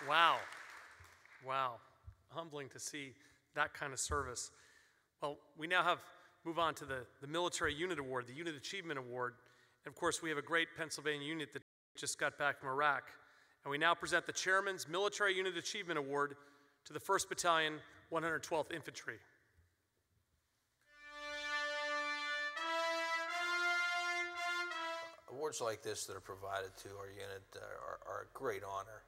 Wow. Wow. Humbling to see that kind of service. Well, we now move on to the Military Unit Award, the Unit Achievement Award. And of course, we have a great Pennsylvania unit that just got back from Iraq. And we now present the Chairman's Military Unit Achievement Award to the 1st Battalion, 112th Infantry. Awards like this that are provided to our unit are a great honor.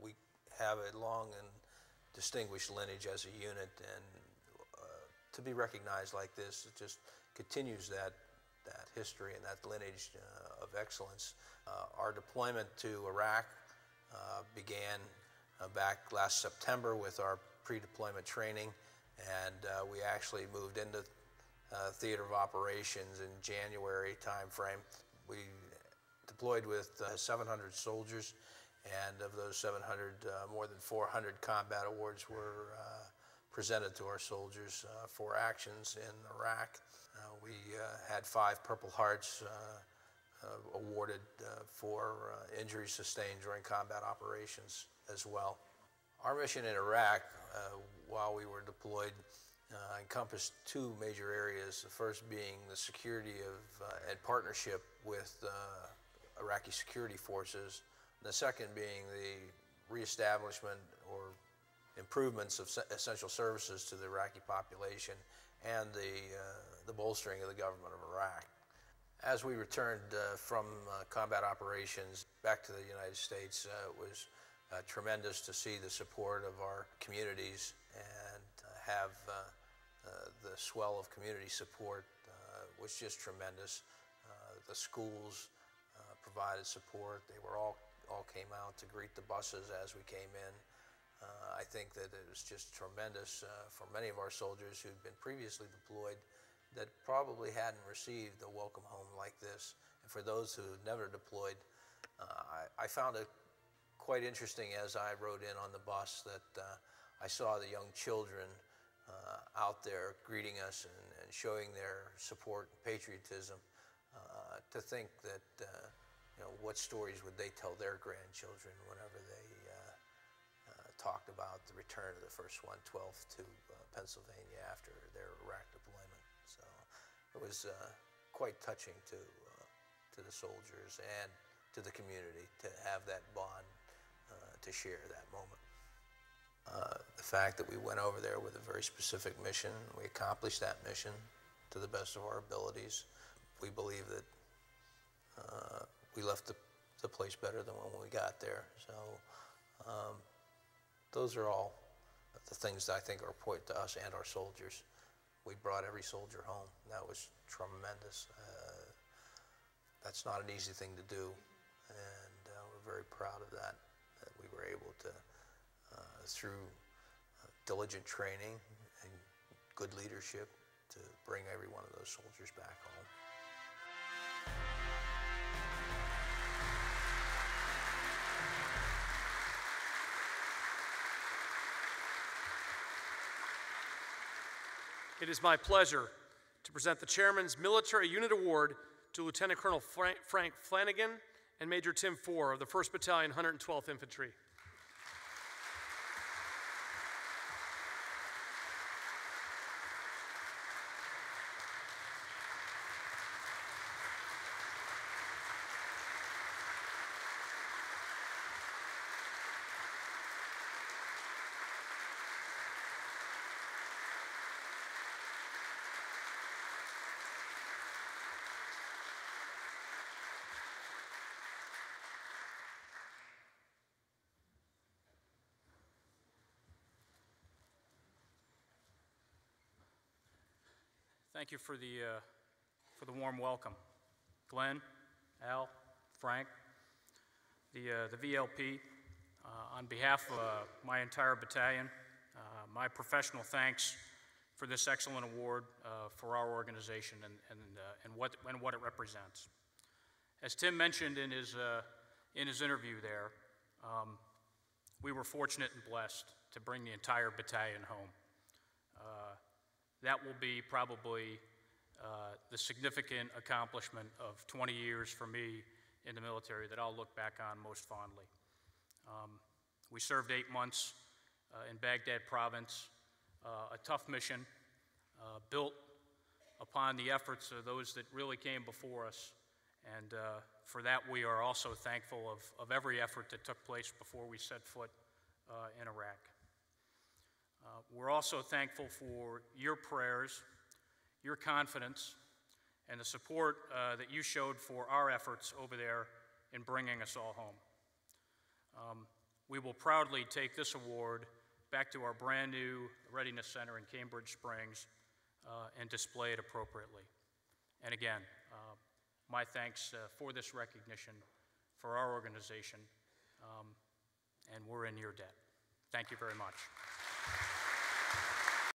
We have a long and distinguished lineage as a unit, and to be recognized like this, it just continues that history and that lineage of excellence. Our deployment to Iraq began back last September with our pre-deployment training, and we actually moved into theater of operations in January timeframe. We deployed with 700 soldiers, and of those 700, more than 400 combat awards were presented to our soldiers for actions in Iraq. We had 5 Purple Hearts awarded for injuries sustained during combat operations as well. Our mission in Iraq, while we were deployed, encompassed 2 major areas, the first being the security of and partnership with Iraqi security forces, and the second being the reestablishment or improvements of essential services to the Iraqi population and the bolstering of the government of Iraq. As we returned from combat operations back to the United States, it was tremendous to see the support of our communities and have the swell of community support was just tremendous. The schools provided support. They were all came out to greet the buses as we came in. I think that it was just tremendous for many of our soldiers who'd been previously deployed that probably hadn't received a welcome home like this. And for those who had never deployed, I found it quite interesting as I rode in on the bus that I saw the young children out there greeting us and showing their support and patriotism. To think that, what stories would they tell their grandchildren whenever they talked about the return of the 1st 112th to Pennsylvania after their Iraq deployment. So it was quite touching to the soldiers and to the community to have that bond to share that moment. The fact that we went over there with a very specific mission, we accomplished that mission to the best of our abilities. We believe that we left the place better than when we got there. So those are all the things that I think are important to us and our soldiers. We brought every soldier home. That was tremendous. That's not an easy thing to do, and we're very proud of that we were able to, through diligent training and good leadership, to bring every one of those soldiers back home. It is my pleasure to present the Chairman's Military Unit Award to Lieutenant Colonel Frank Flanagan and Major Tim Four of the 1st Battalion, 112th Infantry. Thank you for the warm welcome. Glenn, Al, Frank, the VLP, on behalf of my entire battalion, my professional thanks for this excellent award for our organization and what it represents. As Tim mentioned in his interview there, we were fortunate and blessed to bring the entire battalion home. That will be probably the significant accomplishment of 20 years for me in the military that I'll look back on most fondly. We served 8 months in Baghdad province, a tough mission built upon the efforts of those that really came before us. And for that, we are also thankful of every effort that took place before we set foot in Iraq. We're also thankful for your prayers, your confidence, and the support that you showed for our efforts over there in bringing us all home. We will proudly take this award back to our brand new Readiness Center in Cambridge Springs and display it appropriately. And again, my thanks for this recognition for our organization, and we're in your debt. Thank you very much.